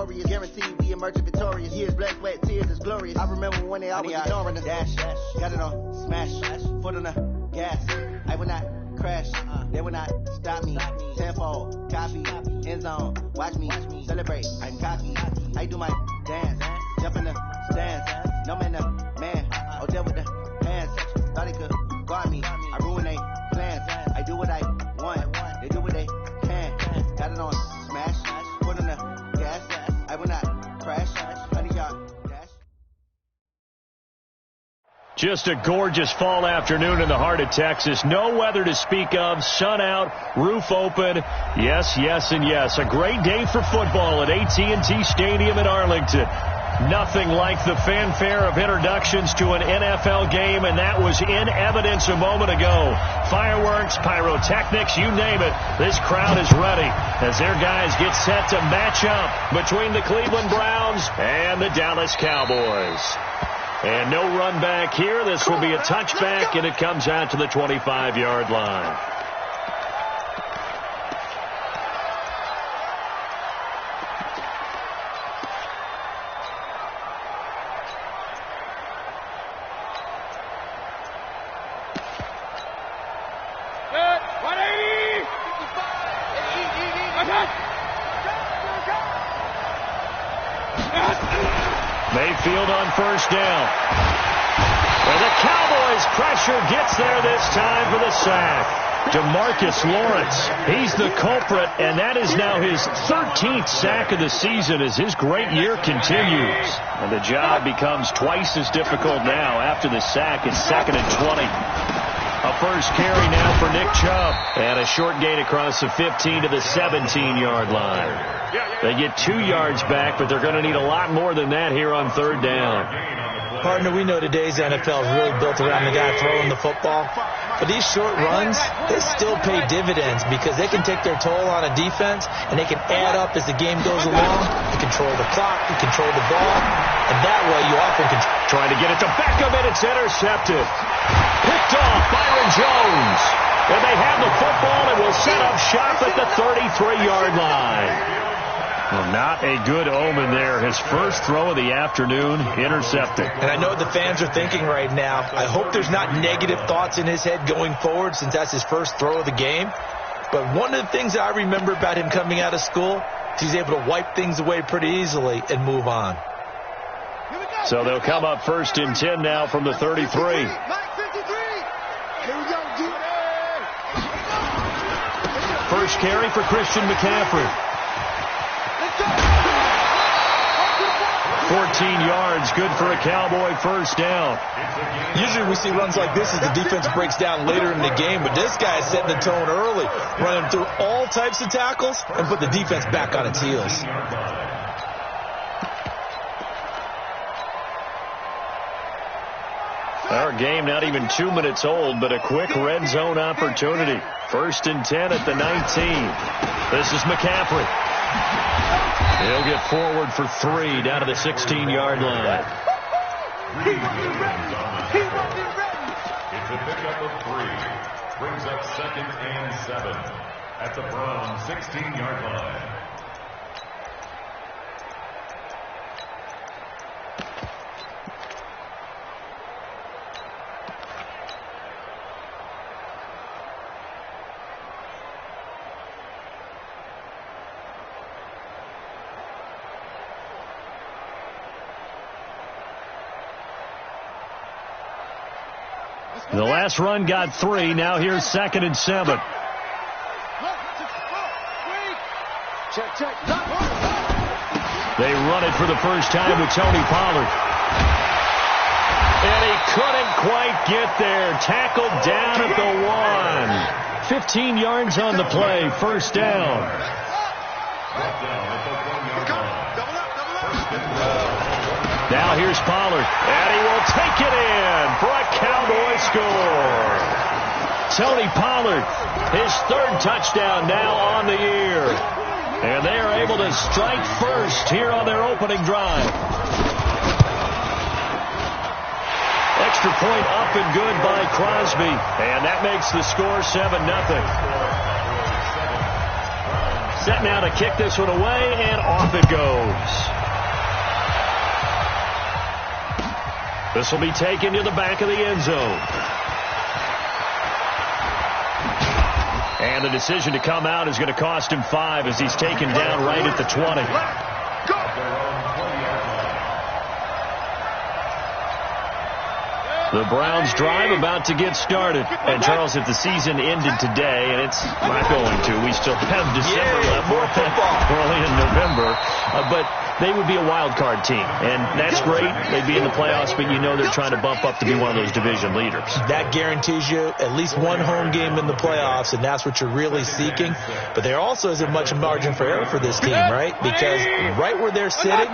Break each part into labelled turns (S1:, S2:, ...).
S1: warriors. Guaranteed we emerging victorious. Years, blood, sweat, tears is glorious. I remember when they always ignoring us. Dash, got it on, smash, foot on the gas. I will not crash, they will not stop me. Tenfold, copy, end zone, watch me celebrate. I'm cocky, I do my dance, jump in the stands. No man, man, oh, deal with the hands. Thought they could guard me, I ruin they plans. I do what I want, they do what they can. Got it on, smash, foot on the gas. I will not crash, 100-yard dash.
S2: Just a gorgeous fall afternoon in the heart of Texas. No weather to speak of. Sun out, roof open. Yes, yes, and yes. A great day for football at AT&T Stadium in Arlington. Nothing like the fanfare of introductions to an NFL game, and that was in evidence a moment ago. Fireworks, pyrotechnics, you name it. This crowd is ready as their guys get set to match up between the Cleveland Browns and the Dallas Cowboys. And no run back here. This will be a touchback, and it comes out to the 25-yard line. Mayfield on first down. And the Cowboys' pressure gets there this time for the sack. DeMarcus Lawrence, he's the culprit, and that is now his 13th sack of the season as his great year continues. And the job becomes twice as difficult now after the sack. It's 2nd and 20. A first carry now for Nick Chubb. And a short gain across the 15 to the 17-yard line. They get 2 yards back, but they're going to need a lot more than that here on third down.
S3: Partner, we know today's NFL is really built around the guy throwing the football. But these short runs, they still pay dividends because they can take their toll on a defense, and they can add up as the game goes along. You control the clock, you control the ball, and that way you often can...
S2: Trying to get it to Beckham, and it's intercepted. Picked off Byron Jones. And they have the football and will set up shop at the 33-yard line. Well, not a good omen there. His first throw of the afternoon intercepted.
S3: And I know what the fans are thinking right now. I hope there's not negative thoughts in his head going forward since that's his first throw of the game. But one of the things I remember about him coming out of school, he's able to wipe things away pretty easily and move on.
S2: So they'll come up 1st and 10 now from the 33. First carry for Christian McCaffrey. 14 yards, good for a Cowboy first down.
S3: Usually we see runs like this as the defense breaks down later in the game, but this guy is setting the tone early, running through all types of tackles and put the defense back on its heels.
S2: Our game not even 2 minutes old, but a quick red zone opportunity. 1st and 10 at the 19. This is McCaffrey. He'll get forward for 3 down to the 16-yard line.
S4: It's a pickup of 3. Brings up 2nd and 7 at the Brown 16-yard line.
S2: The last run got 3. Now here's 2nd and 7. They run it for the first time with Tony Pollard. And he couldn't quite get there. Tackled down at the 1. 15 yards on the play. First down. Now here's Pollard, and he will take it in for a Cowboy score. Tony Pollard, his 3rd touchdown now on the year. And they are able to strike first here on their opening drive. Extra point up and good by Crosby, and that makes the score 7-0. Set now to kick this one away, and off it goes. This will be taken to the back of the end zone. And the decision to come out is going to cost him 5 as he's taken down right at the 20. The Browns drive about to get started. And, Charles, if the season ended today, and it's not going to, we still have December left.
S3: More football.
S2: We're only in November. But they would be a wild card team. And that's great. They'd be in the playoffs, but you know they're trying to bump up to be one of those division leaders.
S3: That guarantees you at least one home game in the playoffs, and that's what you're really seeking. But there also isn't much margin for error for this team, right? Because right where they're sitting,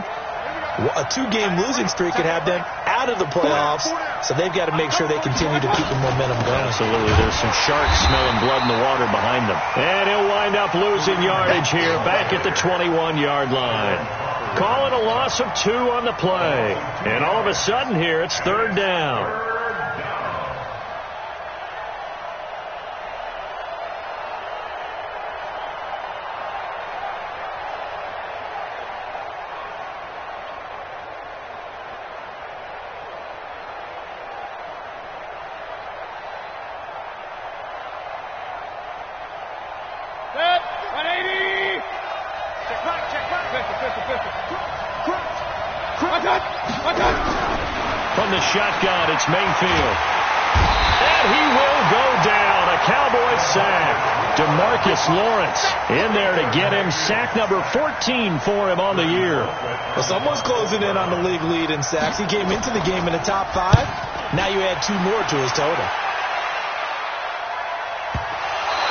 S3: a 2-game losing streak could have them out of the playoffs, so they've got to make sure they continue to keep the momentum going.
S2: Absolutely. There's some sharks smelling blood in the water behind them. And he'll wind up losing yardage here back at the 21-yard line. Calling a loss of 2 on the play. And all of a sudden here, it's 3rd down. From the shotgun, it's Mayfield. And he will go down. A Cowboys sack. DeMarcus Lawrence in there to get him. Sack number 14 for him on the year.
S3: Well, someone's closing in on the league lead in sacks. He came into the game in the top 5. Now you add 2 more to his total.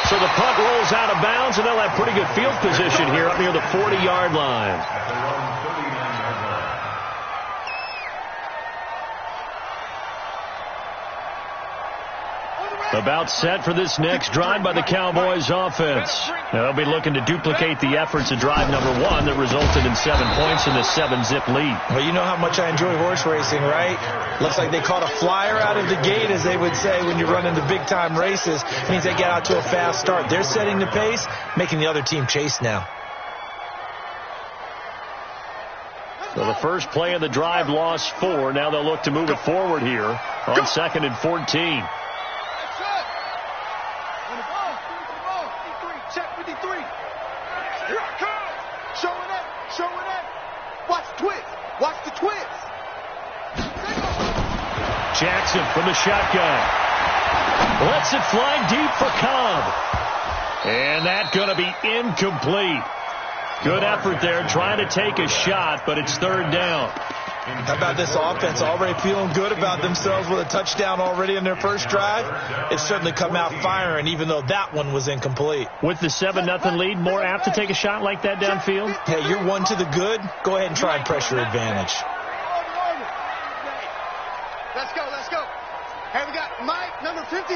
S2: So the punt rolls out of bounds, and they'll have pretty good field position here up near the 40-yard line. About set for this next drive by the Cowboys offense. They'll be looking to duplicate the efforts of drive number 1 that resulted in 7 points in the 7-zip lead.
S3: Well, you know how much I enjoy horse racing, right? Looks like they caught a flyer out of the gate, as they would say when you run into big-time races. It means they get out to a fast start. They're setting the pace, making the other team chase now.
S2: So the first play of the drive lost 4. Now they'll look to move it forward here on 2nd and 14. Jackson from the shotgun. Lets it fly deep for Cobb. And that's going to be incomplete. Good effort there, trying to take a shot, but it's 3rd down.
S3: How about this offense already feeling good about themselves with a touchdown already in their first drive? It's certainly come out firing, even though that one was incomplete.
S2: With the 7-0 lead, more apt to take a shot like that downfield?
S3: Hey, you're 1 to the good. Go ahead and try and pressure advantage.
S1: Let's go, let's go. Hey, we got Mike, number 53.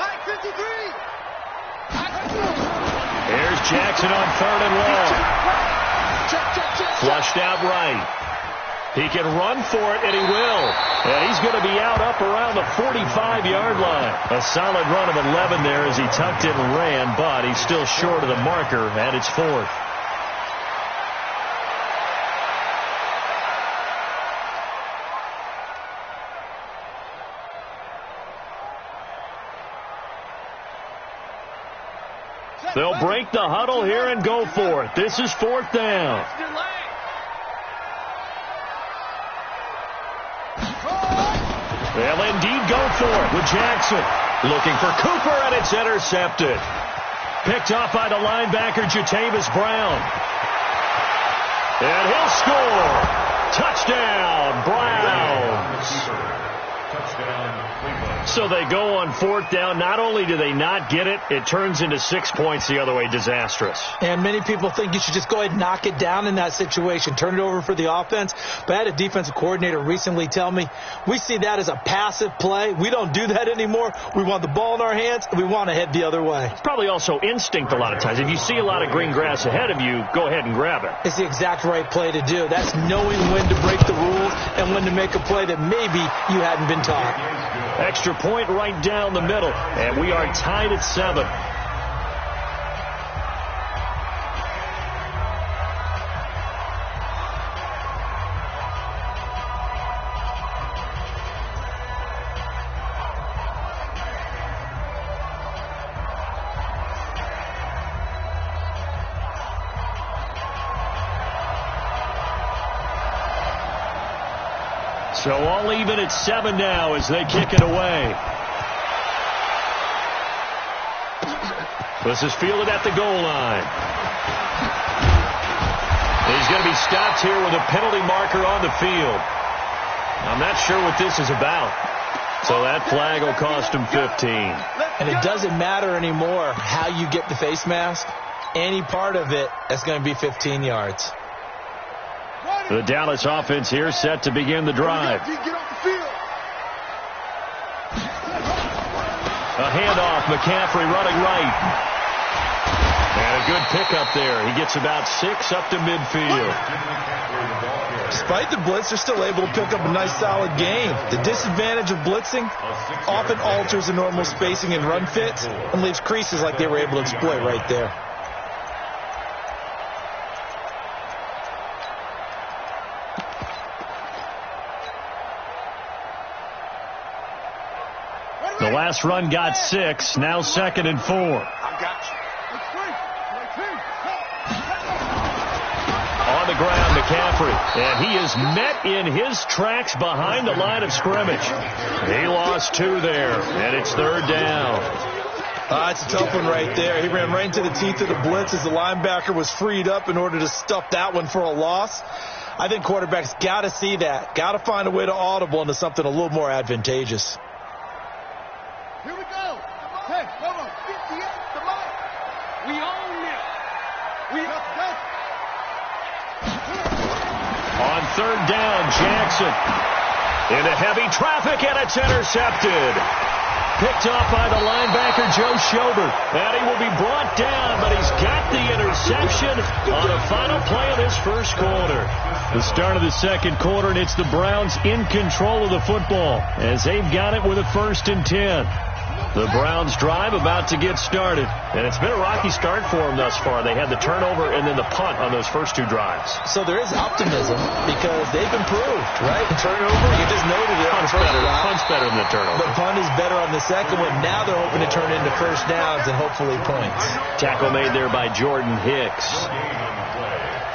S1: Mike, 53.
S2: Here's Jackson on 3rd and long. Flushed out right. He can run for it, and he will. And he's going to be out up around the 45-yard line. A solid run of 11 there as he tucked it and ran, but he's still short of the marker, and it's 4th. They'll break the huddle here and go for it. This is 4th down. They'll indeed go for it with Jackson. Looking for Cooper, and it's intercepted. Picked off by the linebacker, Jatavis Brown. And he'll score. Touchdown, Browns. So they go on 4th down. Not only do they not get it, it turns into 6 points the other way. Disastrous.
S3: And many people think you should just go ahead and knock it down in that situation. Turn it over for the offense. But I had a defensive coordinator recently tell me, we see that as a passive play. We don't do that anymore. We want the ball in our hands, and we want to head the other way.
S2: It's probably also instinct a lot of times. If you see a lot of green grass ahead of you, go ahead and grab it.
S3: It's the exact right play to do. That's knowing when to break the rules and when to make a play that maybe you hadn't been taught.
S2: Extra point right down the middle, and we are tied at 7. So all even at 7 now as they kick it away. This is fielded at the goal line. He's going to be stopped here with a penalty marker on the field. I'm not sure what this is about. So that flag will cost him 15.
S3: And it doesn't matter anymore how you get the face mask. Any part of it, that's going to be 15 yards.
S2: The Dallas offense here set to begin the drive. A handoff, McCaffrey running right. And a good pickup there. He gets about 6 up to midfield.
S3: Despite the blitz, they're still able to pick up a nice solid gain. The disadvantage of blitzing often alters the normal spacing and run fits and leaves creases like they were able to exploit right there.
S2: The last run got 6, now 2nd and 4. On the ground, McCaffrey, and he is met in his tracks behind the line of scrimmage. He lost 2 there, and it's 3rd down.
S3: It's a tough one right there. He ran right into the teeth of the blitz as the linebacker was freed up in order to stuff that one for a loss. I think quarterbacks got to see that, got to find a way to audible into something a little more advantageous.
S5: Here we go. Hey, come on. 58, come on. We own it. We go.
S2: On 3rd down, Jackson into heavy traffic, and it's intercepted. Picked off by the linebacker, Joe Schobert. And he will be brought down, but he's got the interception on a final play of this first quarter. The start of the second quarter, and it's the Browns in control of the football as they've got it with a 1st and 10. The Browns drive about to get started, and it's been a rocky start for them thus far. They had the turnover and then the punt on those first 2 drives.
S3: So there is optimism because they've improved, right? The turnover, you just noted it.
S2: Punt's better than the turnover.
S3: The punt is better on the second one. Now they're hoping to turn it into first downs and hopefully points.
S2: Tackle made there by Jordan Hicks.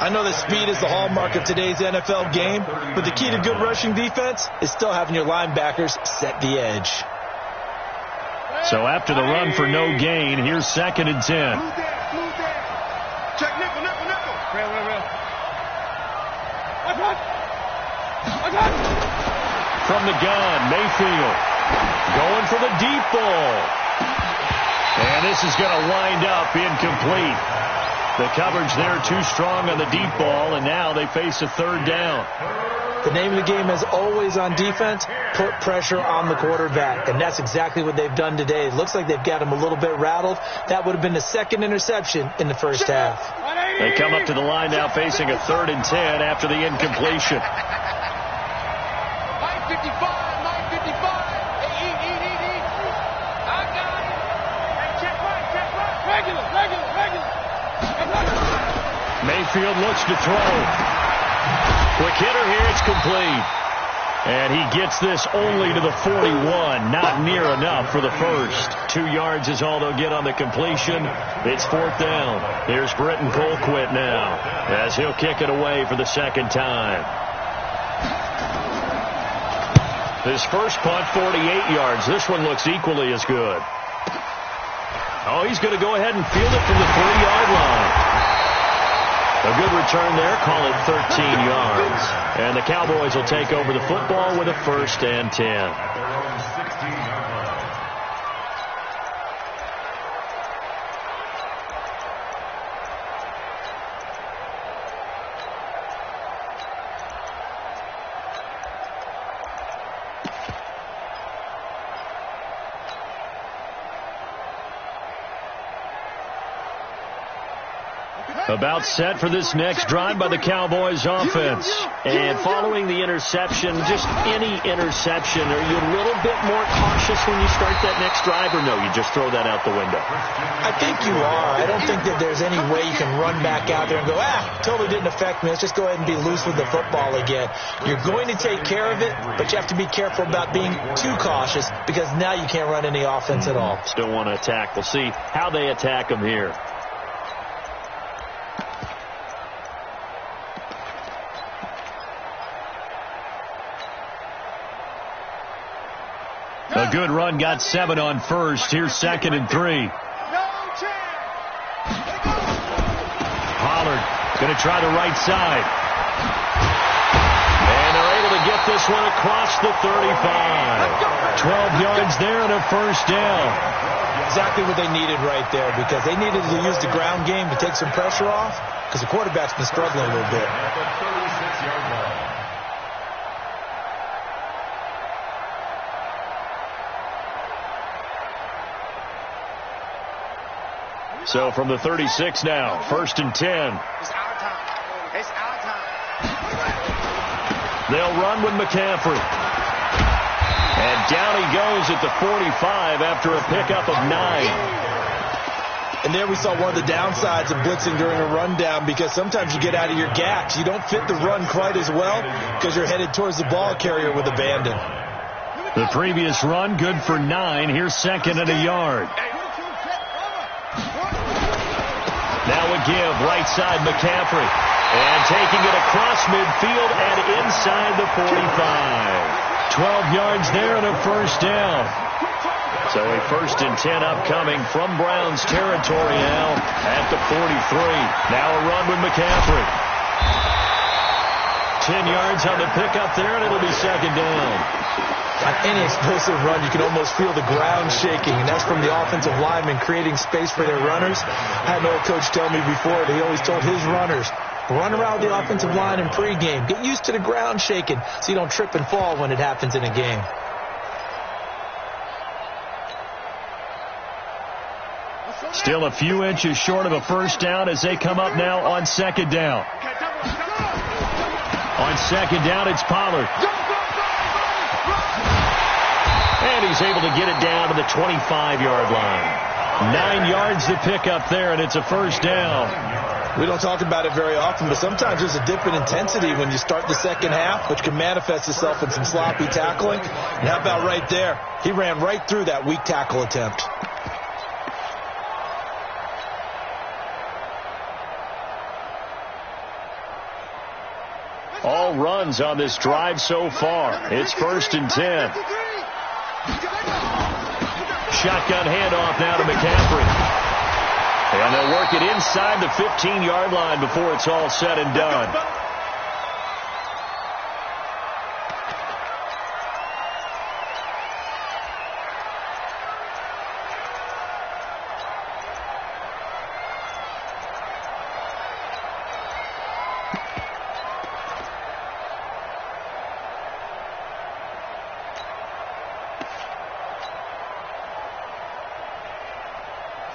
S3: I know that speed is the hallmark of today's NFL game, but the key to good rushing defense is still having your linebackers set the edge.
S2: So after the run for no gain, here's 2nd and 10.
S5: Check nickel. Real.
S2: From the gun, Mayfield going for the deep ball. And this is going to wind up incomplete. The coverage there too strong on the deep ball, and now they face a 3rd down.
S3: The name of the game is always on defense, put pressure on the quarterback. And that's exactly what they've done today. It looks like they've got him a little bit rattled. That would have been the 2nd interception in the first half.
S2: They come up to the line now facing a 3rd and 10 after the incompletion.
S5: 955. I got it. Hey, check right. Regular.
S2: Mayfield looks to throw. Quick hitter here, it's complete. And he gets this only to the 41. Not near enough for the first. 2 yards is all they'll get on the completion. It's 4th down. Here's Britton Colquitt now as he'll kick it away for the 2nd time. His first punt, 48 yards. This one looks equally as good. Oh, he's going to go ahead and field it from the 3-yard line. A good return there, call it 13 yards. And the Cowboys will take over the football with a 1st and 10. About set for this next drive by the Cowboys offense. And following the interception, just any interception, are you a little bit more cautious when you start that next drive, or no, you just throw that out the window?
S3: I think you are. I don't think that there's any way you can run back out there and go, totally didn't affect me. Let's just go ahead and be loose with the football again. You're going to take care of it, but you have to be careful about being too cautious because now you can't run any offense at all.
S2: Still want to attack. We'll see how they attack them here. A good run got 7 on first. Here's 2nd and 3. Pollard going to try the right side. And they're able to get this one across the 35. 12 yards there and a first down.
S3: Exactly what they needed right there, because they needed to use the ground game to take some pressure off, because the quarterback's been struggling a little bit.
S4: At the 36-yard line.
S2: So from the 36 now, 1st and 10.
S5: It's our time. It's our time.
S2: They'll run with McCaffrey. And down he goes at the 45 after a pickup of 9.
S3: And there we saw one of the downsides of blitzing during a rundown, because sometimes you get out of your gaps. You don't fit the run quite as well because you're headed towards the ball carrier with abandon.
S2: The previous run good for 9. Here's 2nd and a yard. Now a give, right side McCaffrey. And taking it across midfield and inside the 45. 12 yards there and a first down. So a 1st and 10 upcoming from Browns territory now at the 43. Now a run with McCaffrey. 10 yards on the pickup there, and it'll be 2nd down.
S3: On any explosive run, you can almost feel the ground shaking, and that's from the offensive linemen creating space for their runners. I had an old coach tell me before that he always told his runners, run around the offensive line in pregame. Get used to the ground shaking so you don't trip and fall when it happens in a game.
S2: Still a few inches short of a first down as they come up now on 2nd down. On 2nd down, it's Pollard. And he's able to get it down to the 25-yard line. 9 yards to pick up there, and it's a first down.
S3: We don't talk about it very often, but sometimes there's a dip in intensity when you start the second half, which can manifest itself in some sloppy tackling. And how about right there? He ran right through that weak tackle attempt.
S2: All runs on this drive so far. It's 1st and 10. Shotgun handoff now to McCaffrey. And they'll work it inside the 15-yard line before it's all said and done.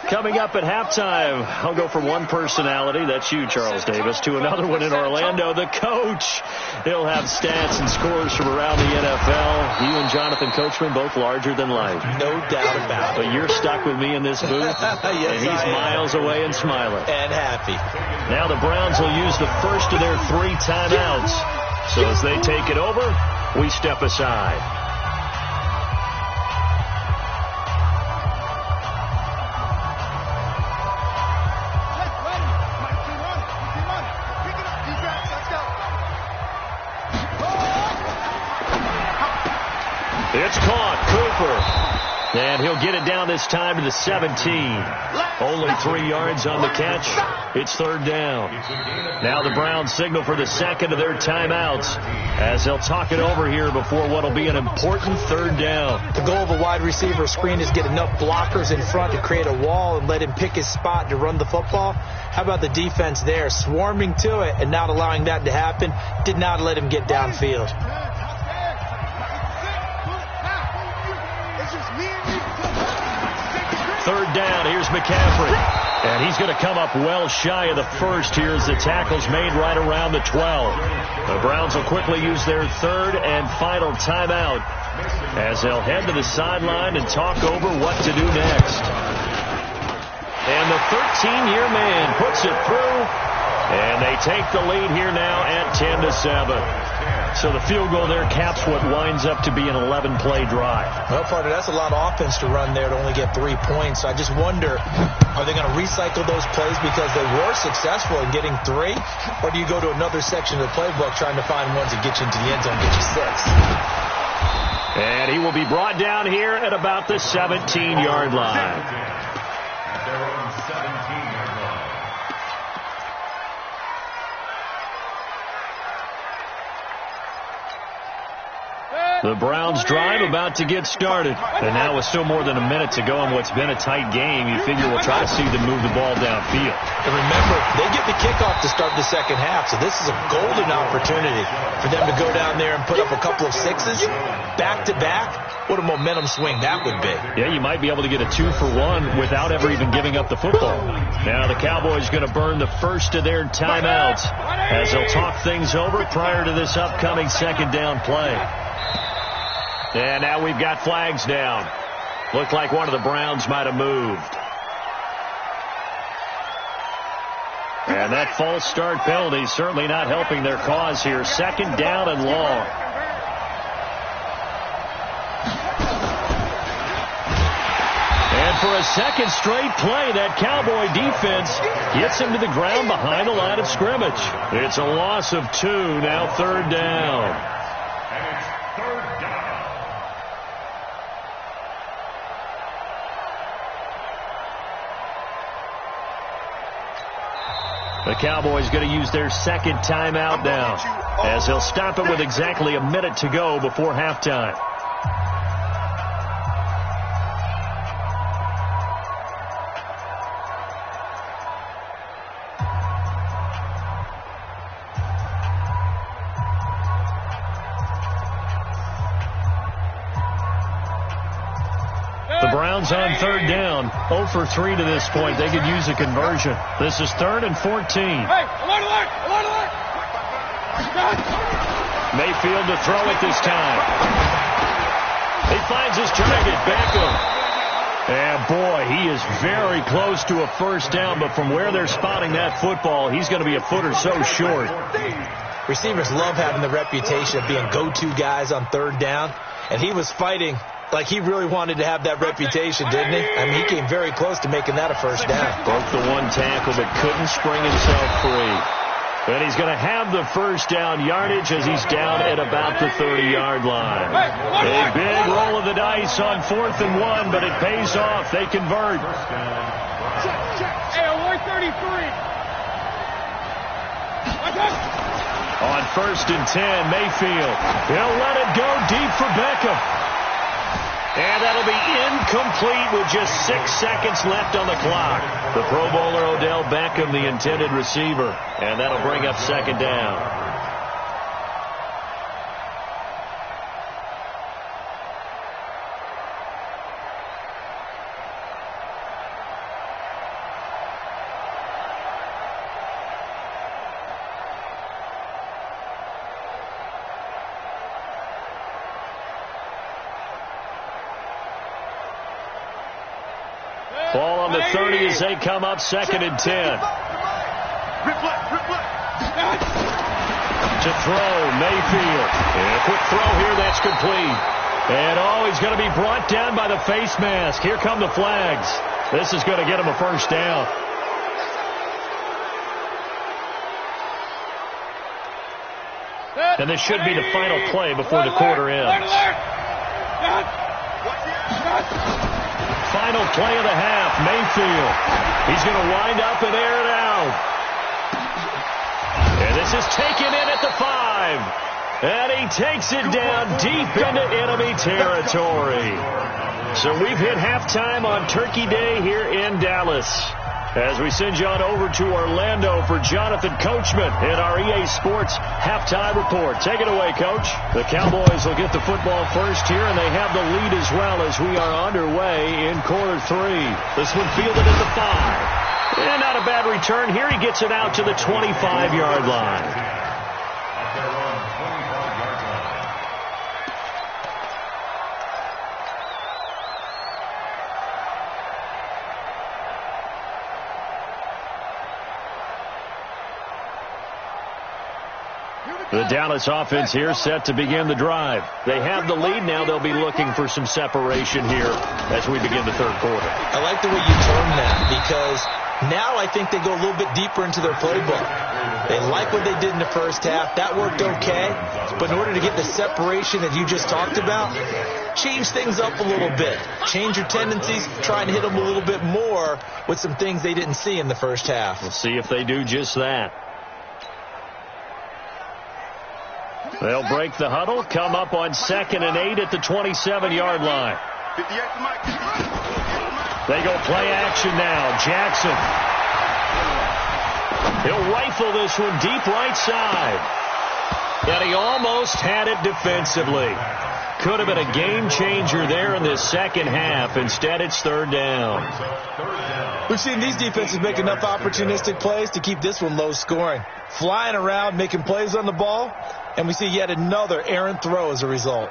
S2: Coming up at halftime, I'll go from one personality, that's you, Charles Davis, to another one in Orlando, the coach. He'll have stats and scores from around the NFL. You and Jonathan Coachman, both larger than life.
S3: No doubt about it.
S2: But you're stuck with me in this booth,
S3: yes,
S2: and he's miles away and smiling.
S3: And happy.
S2: Now the Browns will use the first of their 3 timeouts. So as they take it over, we step aside. It's caught. Cooper. And he'll get it down this time to the 17. Only 3 yards on the catch. It's 3rd down. Now the Browns signal for the 2nd of their timeouts as they'll talk it over here before what will be an important 3rd down.
S3: The goal of a wide receiver screen is get enough blockers in front to create a wall and let him pick his spot to run the football. How about the defense there, swarming to it and not allowing that to happen? Did not let him get downfield.
S2: 3rd down. Here's McCaffrey. And he's going to come up well shy of the first here as the tackle's made right around the 12. The Browns will quickly use their 3rd and final timeout as they'll head to the sideline and talk over what to do next. And the 13-year man puts it through, and they take the lead here now at 10-7. So the field goal there caps what winds up to be an 11-play drive.
S3: Well, partner, that's a lot of offense to run there to only get 3 points. I just wonder, are they going to recycle those plays because they were successful in getting 3? Or do you go to another section of the playbook trying to find ones that get you into the end zone, get you 6?
S2: And he will be brought down here at about the 17-yard line.
S4: At their own 17-yard line.
S2: The Browns drive about to get started. And now with still more than a minute to go in what's been a tight game, you figure we'll try to see them move the ball downfield.
S3: And remember, they get the kickoff to start the second half, so this is a golden opportunity for them to go down there and put up a couple of sixes back-to-back. What a momentum swing that would be.
S2: Yeah, you might be able to get a 2-for-1 without ever even giving up the football. Now the Cowboys going to burn the first of their timeouts as they'll talk things over prior to this upcoming second down play. And now we've got flags down. Looked like one of the Browns might have moved. And that false start penalty certainly not helping their cause here. Second down and long. And for a second straight play, that Cowboy defense gets him to the ground behind the line of scrimmage. It's a loss of 2, now third down.
S4: And it's third down.
S2: The Cowboys going to use their second timeout now, as they'll stop it with exactly a minute to go before halftime. The Browns on third down, 0 for 3 to this point. They could use a conversion. This is 3rd and 14.
S5: Hey, alert!
S2: Mayfield to throw it this time. He finds his target, Beckham. And boy, he is very close to a first down, but from where they're spotting that football, he's going to be a foot or so short.
S3: Receivers love having the reputation of being go-to guys on third down, and he was fighting like he really wanted to have that reputation, didn't he? I mean, he came very close to making that a first down.
S2: Broke the one tackle, but couldn't spring himself free. And he's going to have the first down yardage as he's down at about the 30-yard line. A big roll of the dice on 4th and 1, but it pays off. They convert.
S5: Hey, 133.
S2: On 1st and 10, Mayfield. He'll let it go deep for Beckham. And that'll be incomplete with just 6 seconds left on the clock. The Pro Bowler Odell Beckham, the intended receiver. And that'll bring up second down. Ball on the 30 as they come up 2nd and 10. To throw, Mayfield. And a quick throw here, that's complete. And he's going to be brought down by the face mask. Here come the flags. This is going to get him a first down. And this should be the final play before the quarter ends. Final play of the half, Mayfield. He's going to wind up and air it out. And this is taken in at the 5. And he takes it down deep into enemy territory. So we've hit halftime on Turkey Day here in Dallas. As we send you on over to Orlando for Jonathan Coachman in our EA Sports Halftime Report. Take it away, Coach. The Cowboys will get the football first here, and they have the lead as well as we are underway in quarter 3. This one fielded at the 5. And not a bad return here. He gets it out to the 25-yard line. The Dallas offense here set to begin the drive. They have the lead now. They'll be looking for some separation here as we begin the third quarter.
S3: I like the way you term that because Now I think they go a little bit deeper into their playbook. They like what they did in the first half. That worked okay. But in order to get the separation that you just talked about, change things up a little bit. Change your tendencies. Try and hit them a little bit more with some things they didn't see in the first half.
S2: We'll see if they do just that. They'll break the huddle, come up on 2nd and 8 at the 27-yard line. They go play action now. Jackson. He'll rifle this one deep right side. And he almost had it defensively. Could have been a game changer there in this second half. Instead, it's 3rd down.
S3: We've seen these defenses make enough opportunistic plays to keep this one low scoring. Flying around, making plays on the ball, and we see yet another errant throw as a result.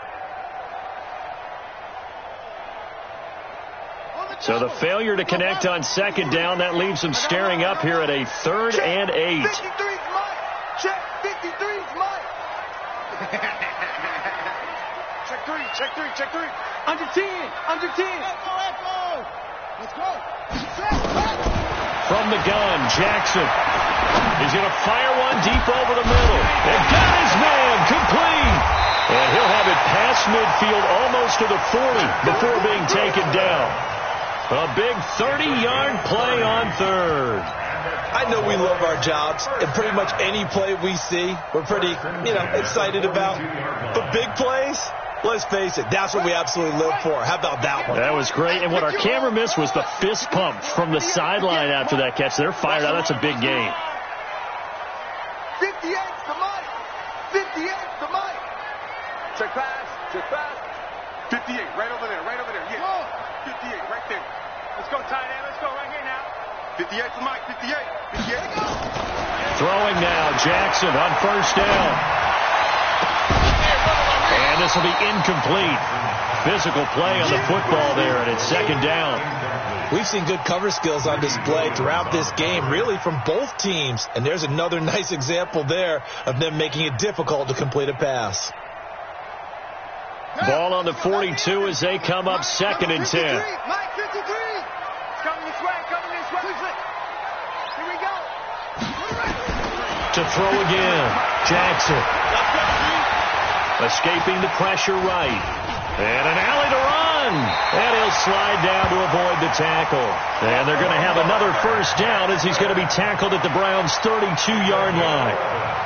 S2: So the failure to connect on 2nd down, that leaves them staring up here at a 3rd and 8.
S5: 53's Mike. Check 53's Mike. Check 3. Under 10. Let's go.
S2: From the gun, Jackson is going to fire one deep over the middle. And got his man complete. And he'll have it past midfield almost to the 40 before being taken down. A big 30-yard play on 3rd.
S3: I know we love our jobs, and pretty much any play we see, we're pretty, excited about. But big plays, let's face it, that's what we absolutely live for. How about that one?
S2: That was great. And what our camera missed was the fist pump from the sideline after that catch. They're fired out. That's a big game.
S5: 58's the Mike. 58's the Mike. Check pass. 58, right over there. Yeah. 58, right there. Let's go, tight end. Let's go right here now. 58's the Mike. 58.
S2: Throwing now, Jackson on 1st down. And this will be incomplete. Physical play on the football there, and it's 2nd down.
S3: We've seen good cover skills on display throughout this game, really from both teams. And there's another nice example there of them making it difficult to complete a pass.
S2: Ball on the 42 as they come up 2nd and 10.
S5: Mike 53. It's coming this way. Here we go.
S2: To throw again, Jackson. Escaping the pressure right. And an alley to run. And he'll slide down to avoid the tackle. And they're going to have another 1st down as he's going to be tackled at the Browns' 32-yard line.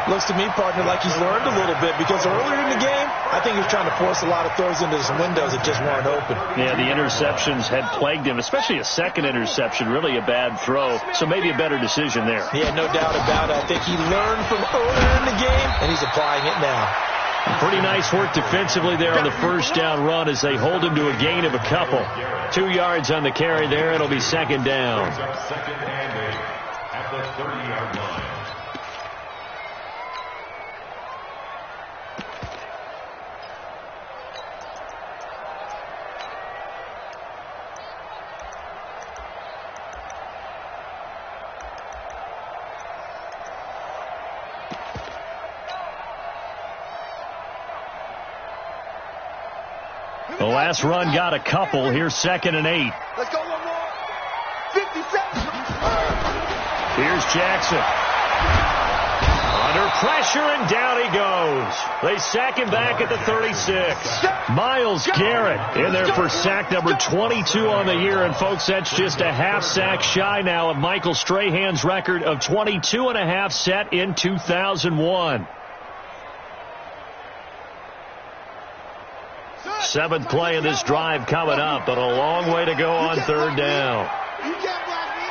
S3: Looks to me, partner, like he's learned a little bit, because earlier in the game, I think he was trying to force a lot of throws into his windows that just weren't open.
S2: Yeah, the interceptions had plagued him, especially a second interception, really a bad throw. So maybe a better decision there.
S3: Yeah, no doubt about it. I think he learned from earlier in the game, and he's applying it now.
S2: Pretty nice work defensively there on the 1st down run as they hold him to a gain of a couple. 2 yards on the carry there. It'll be 2nd down.
S4: 2nd and 8 at the 30-yard line.
S2: The last run got a couple. Here's 2nd and 8.
S5: Let's go one more. 57.
S2: Here's Jackson. Under pressure, and down he goes. They sack him back at the 36. Myles Garrett in there for sack number 22 on the year. And, folks, that's just a half sack shy now of Michael Strahan's record of 22 and a half set in 2001. 7th play of this drive coming up, but a long way to go on 3rd down.
S5: You can't block me.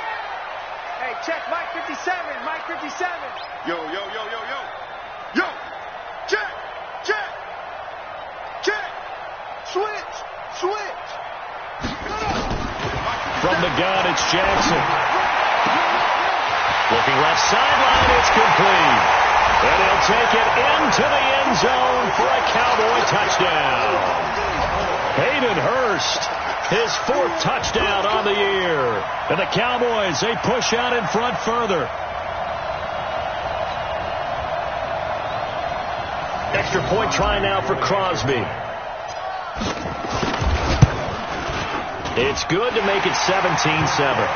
S5: Hey, check Mike 57. Mike 57. Yo. Check. Switch.
S2: From the gun, it's Jackson. Looking left sideline, it's complete. And he'll take it into the end zone for a Cowboy touchdown. Hayden Hurst, his 4th touchdown on the year. And the Cowboys, they push out in front further. Extra point try now for Crosby. It's good to make it 17-7.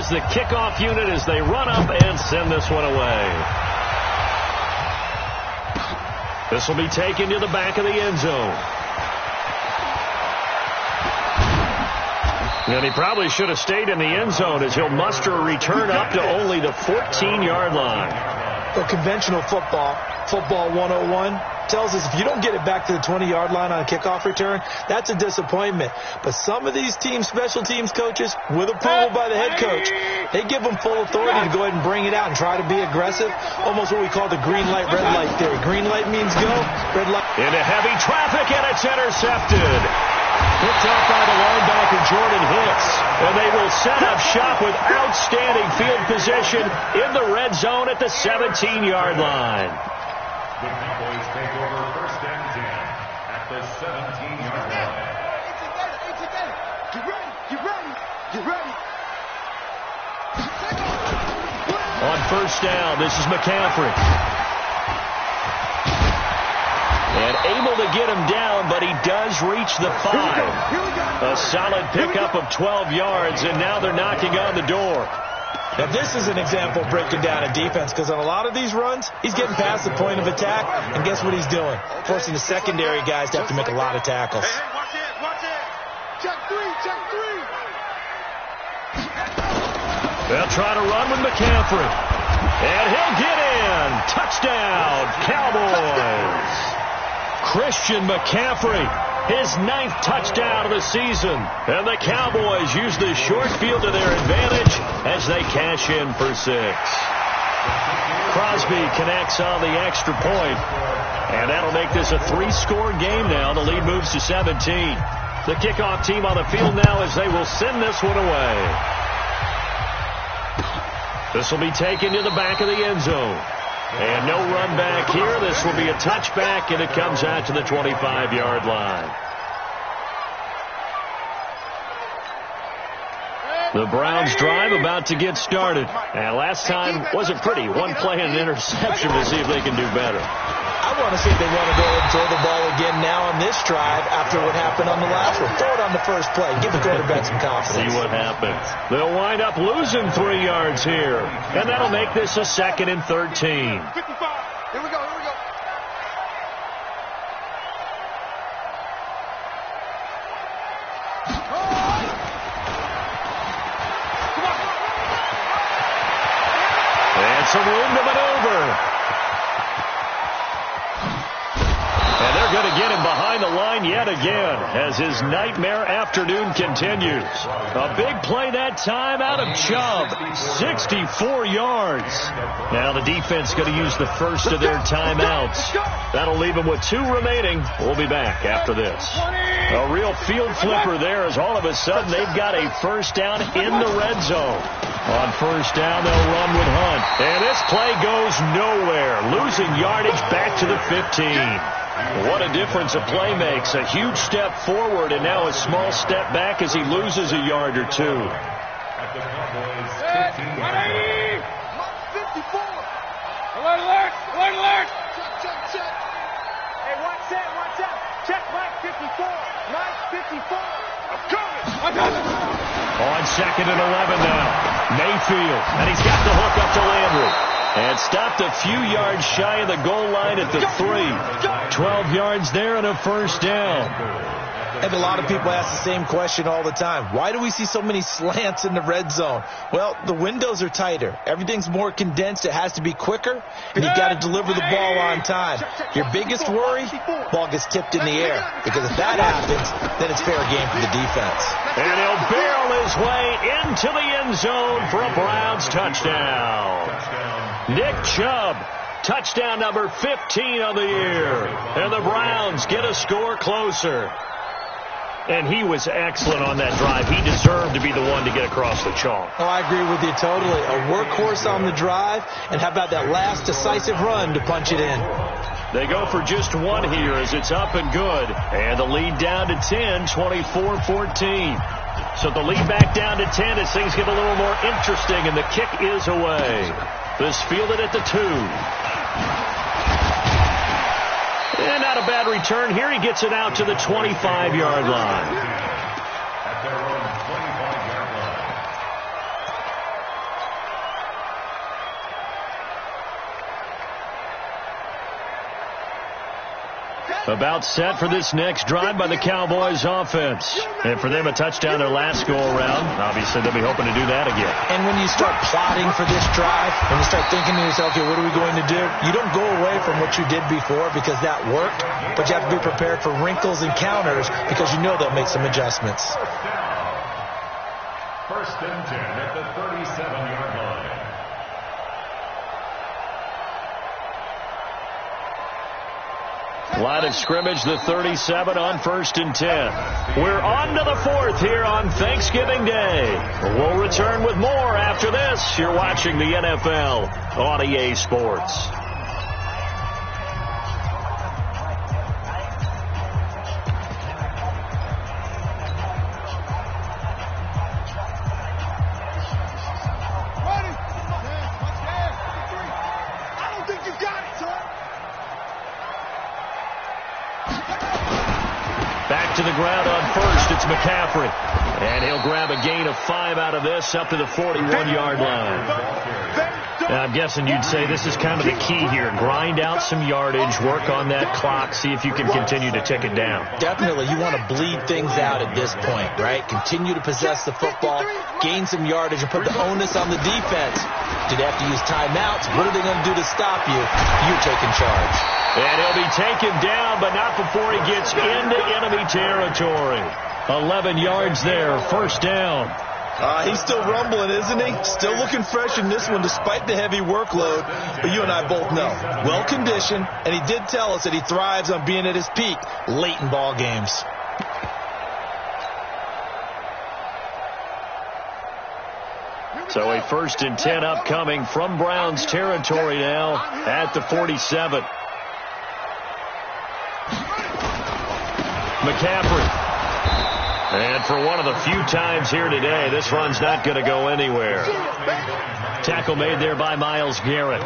S2: is the kickoff unit as they run up and send this one away. This will be taken to the back of the end zone. And he probably should have stayed in the end zone as he'll muster a return up to only the 14-yard line.
S3: The conventional football 101, tells us if you don't get it back to the 20-yard line on a kickoff return, that's a disappointment. But some of these special teams coaches, with approval by the head coach, they give them full authority to go ahead and bring it out and try to be aggressive. Almost what we call the green light, red light theory. Green light means go, red light.
S2: Into heavy traffic, and it's intercepted. Picked up by the linebacker, Jordan Hicks. And they will set up shop with outstanding field position in the red zone at the 17-yard line.
S4: The Cowboys take over first and 10 at the 17-yard line.
S5: Get ready, get ready, get ready.
S2: On first down, this is McCaffrey. And able to get him down, but he does reach the 5. A solid pickup of 12 yards, and now they're knocking on the door.
S3: Now, this is an example of breaking down a defense, because on a lot of these runs, he's getting past the point of attack, and guess what he's doing? Forcing the secondary guys to have to make a lot of tackles.
S5: Hey, watch it, watch it. Check three, check three.
S2: They'll try to run with McCaffrey. And he'll get in. Touchdown, Cowboys. Christian McCaffrey, his 9th touchdown of the season. And the Cowboys use the short field to their advantage as they cash in for 6. Crosby connects on the extra point. And that'll make this a 3-score game now. The lead moves to 17. The kickoff team on the field now as they will send this one away. This will be taken to the back of the end zone. And no run back here. This will be a touchback, and it comes out to the 25-yard line. The Browns drive about to get started. And last time wasn't pretty. One play and an interception to see if they can do better.
S3: I want to see if they want to go and throw the ball again now on this drive after what happened on the last one. Throw it on the first play. Give the quarterback some confidence.
S2: See what happens. They'll wind up losing 3 yards here. And that'll make this a 2nd and 13.
S5: 55. Here we go, here we go.
S2: And some room to maneuver. And they're going to get him behind the line yet again as his nightmare afternoon continues. A big play that time out of Chubb. 64 yards. Now the defense going to use the first of their timeouts. That'll leave them with 2 remaining. We'll be back after this. A real field flipper there as all of a sudden they've got a first down in the red zone. On first down, they'll run with Hunt. And this play goes nowhere. Losing yardage back to the 15. What a difference a play makes. A huge step forward and now a small step back as he loses a yard or 2.
S4: At the Cowboys 15-yard line.
S5: 54.
S6: Alert, alert, alert, alert.
S5: Check, check, check.
S6: Hey, watch that, watch that. Check Mike 54. Mike 54.
S5: I'm coming.
S6: I got it.
S2: On 2nd and 11 now. Mayfield. And he's got the hook up to Landry. And stopped a few yards shy of the goal line at the 3. 12 yards there and a first down.
S3: And a lot of people ask the same question all the time. Why do we see so many slants in the red zone? Well, the windows are tighter. Everything's more condensed. It has to be quicker. And you've got to deliver the ball on time. Your biggest worry, ball gets tipped in the air. Because if that happens, then it's fair game for the defense.
S2: And he'll barrel his way into the end zone for a Browns touchdown. Nick Chubb, touchdown number 15 on the year. And the Browns get a score closer. And he was excellent on that drive. He deserved to be the one to get across the chalk.
S3: Oh, I agree with you totally. A workhorse on the drive. And how about that last decisive run to punch it in?
S2: They go for just 1 here as it's up and good. And the lead down to 10, 24-14. So the lead back down to 10 as things get a little more interesting. And the kick is away. This fielded at the 2. And not a bad return here. He gets it out to the 25-yard line.
S4: At their own 25-yard line.
S2: About set for this next drive by the Cowboys offense. And for them, a touchdown their last go-around. Obviously, they'll be hoping to do that again.
S3: And when you start plotting for this drive, when you start thinking to yourself, okay, what are we going to do? You don't go away from what you did before because that worked, but you have to be prepared for wrinkles and counters because you know they'll make some adjustments.
S4: First and 10 at the 37-yard line.
S2: Line of scrimmage, the 37 on 1st and 10. We're on to the 4th here on Thanksgiving Day. We'll return with more after this. You're watching the NFL on EA Sports. To the ground on 1st, it's McCaffrey. And he'll grab a gain of 5 out of this up to the 41-yard line. Now, I'm guessing you'd say this is kind of the key here. Grind out some yardage, work on that clock, see if you can continue to tick it down.
S3: Definitely, you want to bleed things out at this point, right? Continue to possess the football, gain some yardage, and put the onus on the defense. Do they have to use timeouts? What are they going to do to stop you? You're taking charge.
S2: And he'll be taken down, but not before he gets into enemy territory. 11 yards there, first down.
S7: He's still rumbling, isn't he? Still looking fresh in this one despite the heavy workload. But you and I both know, well-conditioned, and he did tell us that he thrives on being at his peak late in ball games.
S2: So a 1st and 10 upcoming from Browns territory now at the 47. McCaffrey. And for one of the few times here today, this run's not going to go anywhere. Tackle made there by Myles Garrett.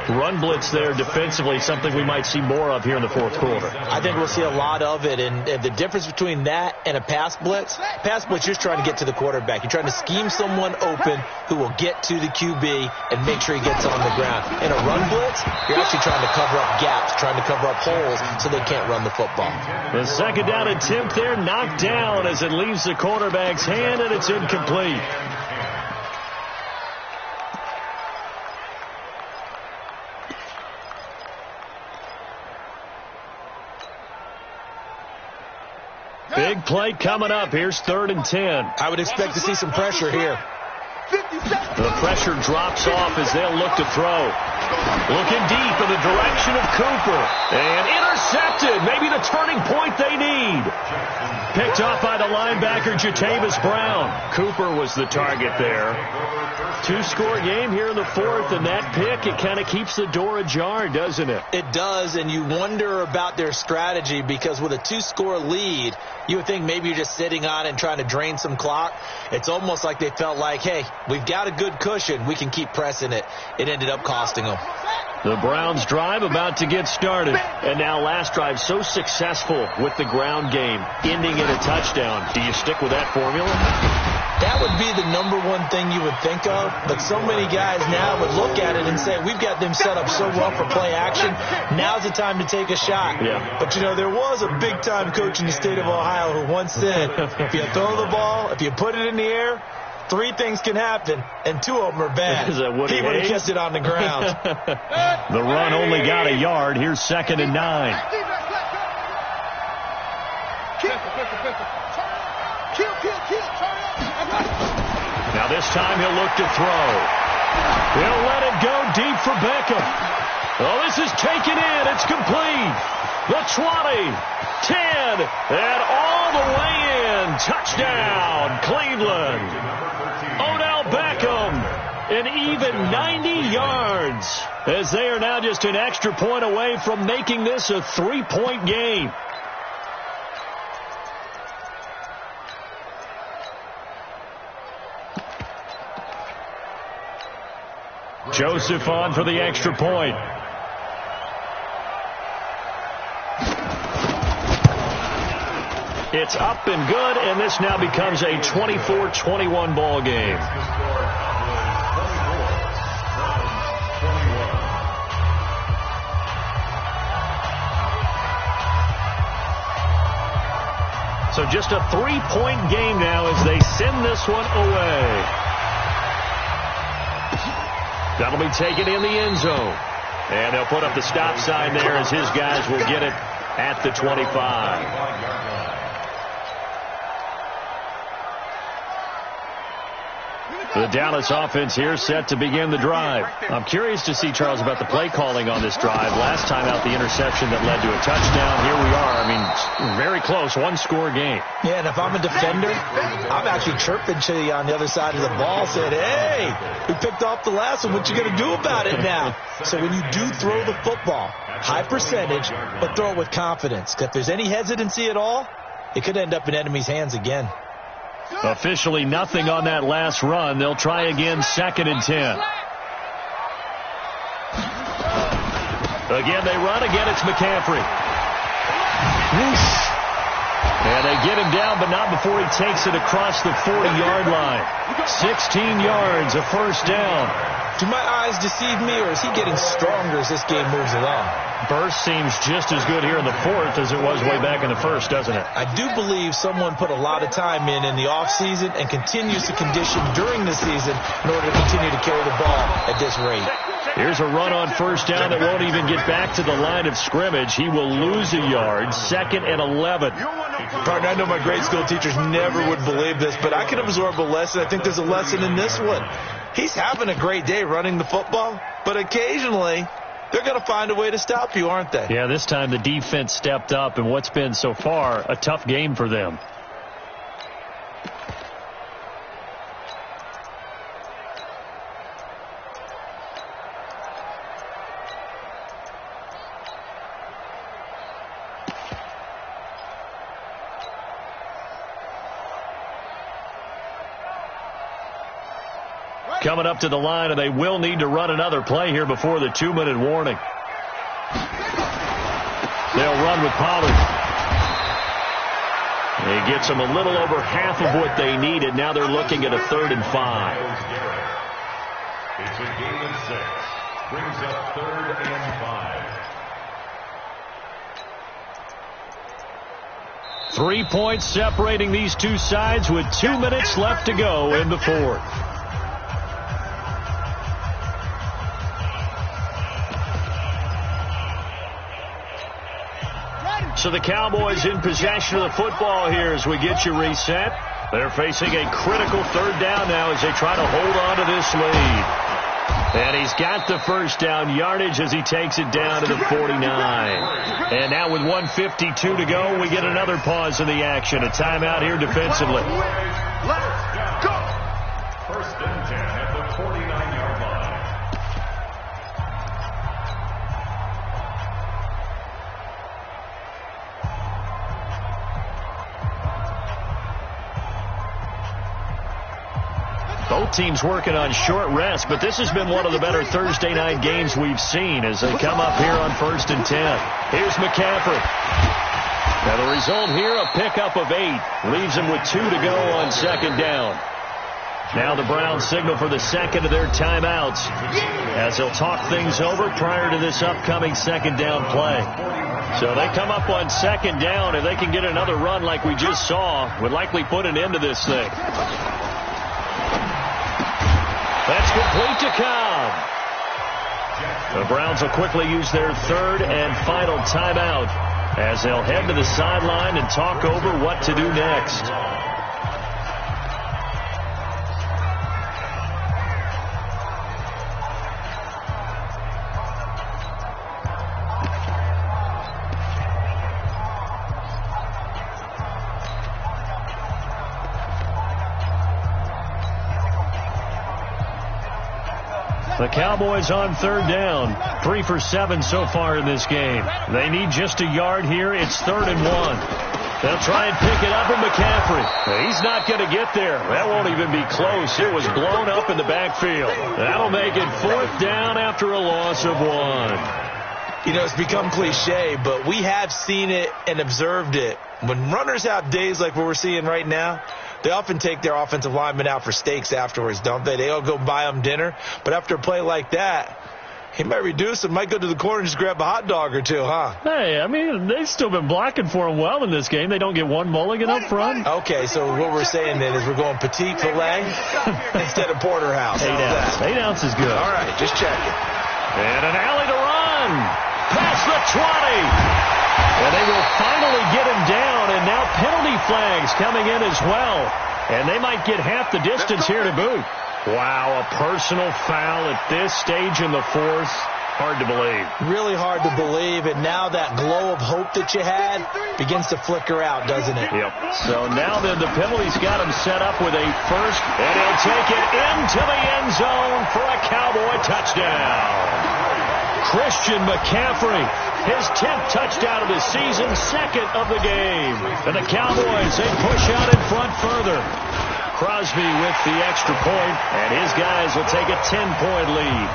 S2: Run blitz there defensively, something we might see more of here in the 4th quarter.
S3: I think we'll see a lot of it, and the difference between that and a pass blitz, you're trying to get to the quarterback. You're trying to scheme someone open who will get to the QB and make sure he gets on the ground. In a run blitz, you're actually trying to cover up gaps, trying to cover up holes so they can't run the football.
S2: The second down attempt there knocked down as it leaves the quarterback's hand, and it's incomplete. Big play coming up. Here's 3rd and 10.
S3: I would expect to see some pressure here.
S2: The pressure drops off as they'll look to throw. Looking deep in the direction of Cooper. And intercepted. Maybe the turning point they need. Picked off by the linebacker, Jatavis Brown. Cooper was the target there. 2-score game here in the 4th, and that pick, it kind of keeps the door ajar, doesn't it?
S3: It does, and you wonder about their strategy because with a 2-score lead, you would think maybe you're just sitting on it and trying to drain some clock. It's almost like they felt like, hey, we've got a good cushion. We can keep pressing it. It ended up costing them.
S2: The Browns drive about to get started. And now last drive so successful with the ground game, ending in a touchdown. Do you stick with that formula?
S3: That would be the number one thing you would think of, but so many guys now would look at it and say, we've got them set up so well for play action, now's the time to take a shot.
S2: Yeah.
S3: But, you know, there was a big-time coach in the state of Ohio who once said, if you throw the ball, if you put it in the air, 3 things can happen, and 2 of them are bad.
S2: Is that Woody
S3: he would have
S2: Hayes?
S3: kept it on the ground.
S2: The run only got a yard. Here's 2nd and 9. Now this time he'll look to throw. He'll let it go deep for Beckham. Oh, this is taken in. It's complete. The 20, 10, and all the way in. Touchdown, Cleveland. Odell Beckham, an even 90 yards, as they are now just an extra point away from making this a 3-point game. Joseph on for the extra point. It's up and good, and this now becomes a 24-21 ball game. just a 3-point game now as they send this one away. That'll be taken in the end zone. And they'll put up the stop sign there as his guys will get it at the 25. The Dallas offense here set to begin the drive. I'm curious to see, Charles, about the play calling on this drive. Last time out, the interception that led to a touchdown. Here we are. I mean, very close, one-score game.
S3: Yeah, and if I'm a defender, I'm actually chirping to you on the other side of the ball, saying, hey, we picked off the last one. What you going to do about it now? So when you do throw the football, high percentage, but throw it with confidence. Because if there's any hesitancy at all, it could end up in enemy's hands again.
S2: Officially nothing on that last run. They'll try again, 2nd and 10. Again, they run. Again, it's McCaffrey. Whoosh. And they get him down, but not before he takes it across the 40-yard line. 16 yards, a first down.
S3: Do my eyes deceive me, or is he getting stronger as this game moves along?
S2: Burst seems just as good here in the 4th as it was way back in the 1st, doesn't it?
S3: I do believe someone put a lot of time in the offseason and continues to condition during the season in order to continue to carry the ball at this rate.
S2: Here's a run on first down that won't even get back to the line of scrimmage. He will lose a yard, 2nd and 11.
S7: Partner, I know my grade school teachers never would believe this, but I can absorb a lesson. I think there's a lesson in this one. He's having a great day running the football, but occasionally they're going to find a way to stop you, aren't they?
S2: Yeah, this time the defense stepped up in what's been so far a tough game for them. Coming up to the line, and they will need to run another play here before the 2-minute warning. They'll run with Pollard. He gets them a little over half of what they needed. Now they're looking at a 3rd and 5.
S4: It's a game of 6. Brings up 3rd and 5.
S2: 3 points separating these two sides with 2 minutes left to go in the 4th. So the Cowboys in possession of the football here as we get you reset. They're facing a critical 3rd down now as they try to hold on to this lead. And he's got the first down yardage as he takes it down to the 49. And now with 1:52 to go, we get another pause in the action. A timeout here defensively.
S4: Let's go. 1st and 10 at the 49-yard line.
S2: Both teams working on short rest, but this has been one of the better Thursday night games we've seen as they come up here on 1st and 10. Here's McCaffrey. Now the result here, a pickup of 8. Leaves them with 2 to go on 2nd down. Now the Browns signal for the 2nd of their timeouts as they'll talk things over prior to this upcoming 2nd down play. So they come up on 2nd down. If they can get another run like we just saw, would likely put an end to this thing. That's complete to Cobb. The Browns will quickly use their 3rd and final timeout as they'll head to the sideline and talk over what to do next. The Cowboys on 3rd down. 3 for 7 so far in this game. They need just a yard here. It's 3rd and 1. They'll try and pick it up with McCaffrey. He's not going to get there. That won't even be close. It was blown up in the backfield. That'll make it 4th down after a loss of 1.
S3: You know, it's become cliche, but we have seen it and observed it. When runners have days like what we're seeing right now, they often take their offensive linemen out for steaks afterwards, don't they? They all go buy them dinner. But after a play like that,
S7: He might reduce it, might go to the corner and just grab a hot dog or two, huh?
S2: Hey, I mean, they've still been blocking for him well in this game. They don't get one mulligan up front.
S7: Okay, so what we're saying then is we're going petite filet instead of porterhouse.
S2: 8 ounce. 8 ounce is good.
S7: All right, just check it.
S2: And an alley to run. Past the 20. And they will finally get him down, and now penalty flags coming in as well. And they might get half the distance here to boot. Wow, a personal foul at this stage in the fourth. Hard to believe.
S3: Really hard to believe, and now that glow of hope that you had begins to flicker out, doesn't it?
S2: Yep. So now then the penalty's got him set up with a first, and he'll take it into the end zone for a Cowboy touchdown. Christian McCaffrey, his 10th touchdown of the season, 2nd of the game. And the Cowboys, they push out in front further. Crosby with the extra point, and his guys will take a 10-point lead.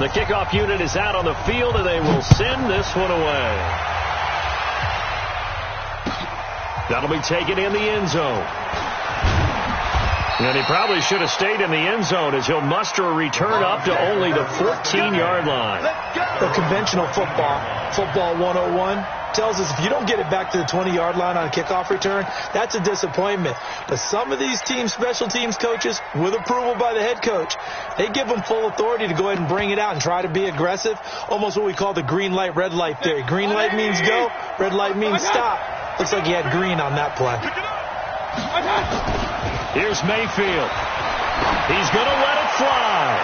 S2: The kickoff unit is out on the field, and they will send this one away. That'll be taken in the end zone. And he probably should have stayed in the end zone as he'll muster a return up to only the 14-yard line.
S3: The conventional football 101, tells us if you don't get it back to the 20-yard line on a kickoff return, that's a disappointment. But some of these special teams coaches, with approval by the head coach, they give them full authority to go ahead and bring it out and try to be aggressive, almost what we call the green light, red light theory. Green light means go, red light means stop. Looks like he had green on that play.
S2: Here's Mayfield. He's going to let it fly.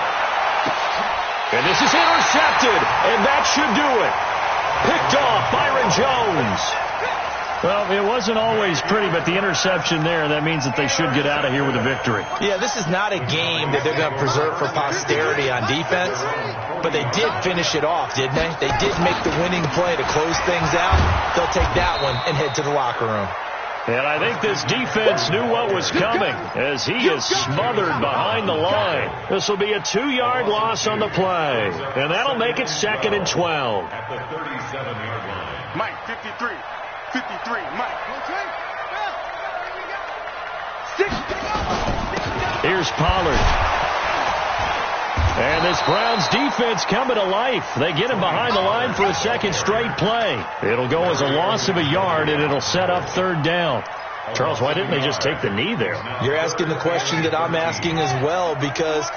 S2: And this is intercepted, and that should do it. Picked off Byron Jones. Well, it wasn't always pretty, but the interception there, that means that they should get out of here with a victory.
S3: Yeah, this is not a game that they're going to preserve for posterity on defense, but they did finish it off, didn't they? They did make the winning play to close things out. They'll take that one and head to the locker room.
S2: And I think this defense knew what was coming as he is smothered behind the line. This will be a 2-yard loss on the play, and that'll make it 2nd and 12.
S5: At the 37-yard line. Mike, 53. 53, Mike.
S2: Here's Pollard. And this Browns defense coming to life. They get him behind the line for a 2nd straight play. It'll go as a loss of a yard, and it'll set up 3rd down. Charles, why didn't they just take the knee there?
S3: You're asking the question that I'm asking as well, because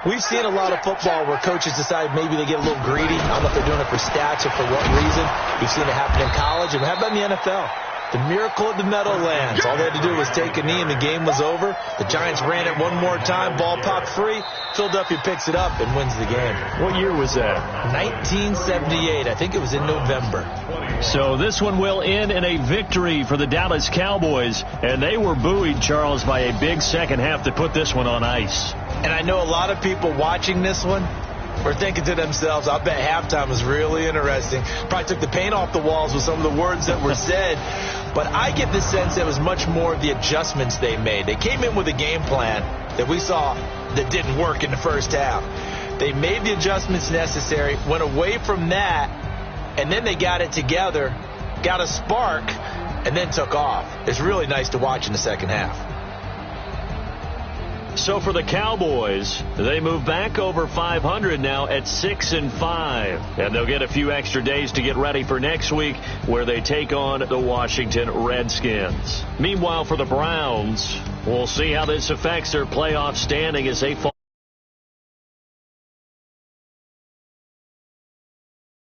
S3: we've seen a lot of football where coaches decide maybe they get a little greedy. I don't know if they're doing it for stats or for what reason. We've seen it happen in college, and how about in the NFL? The miracle of the Meadowlands. All they had to do was take a knee and the game was over. The Giants ran it one more time. Ball popped free. Philadelphia picks it up and wins the game.
S2: What year was that?
S3: 1978. I think it was in November.
S2: So this one will end in a victory for the Dallas Cowboys. And they were buoyed, Charles, by a big second half that put this one on ice.
S3: And I know a lot of people watching this one were thinking to themselves, I bet halftime was really interesting. Probably took the paint off the walls with some of the words that were said. But I get the sense it was much more of the adjustments they made. They came in with a game plan that we saw that didn't work in the first half. They made the adjustments necessary, went away from that, and then they got it together, got a spark, and then took off. It's really nice to watch in the second half.
S2: So for the Cowboys, they move back over 500 now at 6-5. And they'll get a few extra days to get ready for next week, where they take on the Washington Redskins. Meanwhile, for the Browns, we'll see how this affects their playoff standing as they fall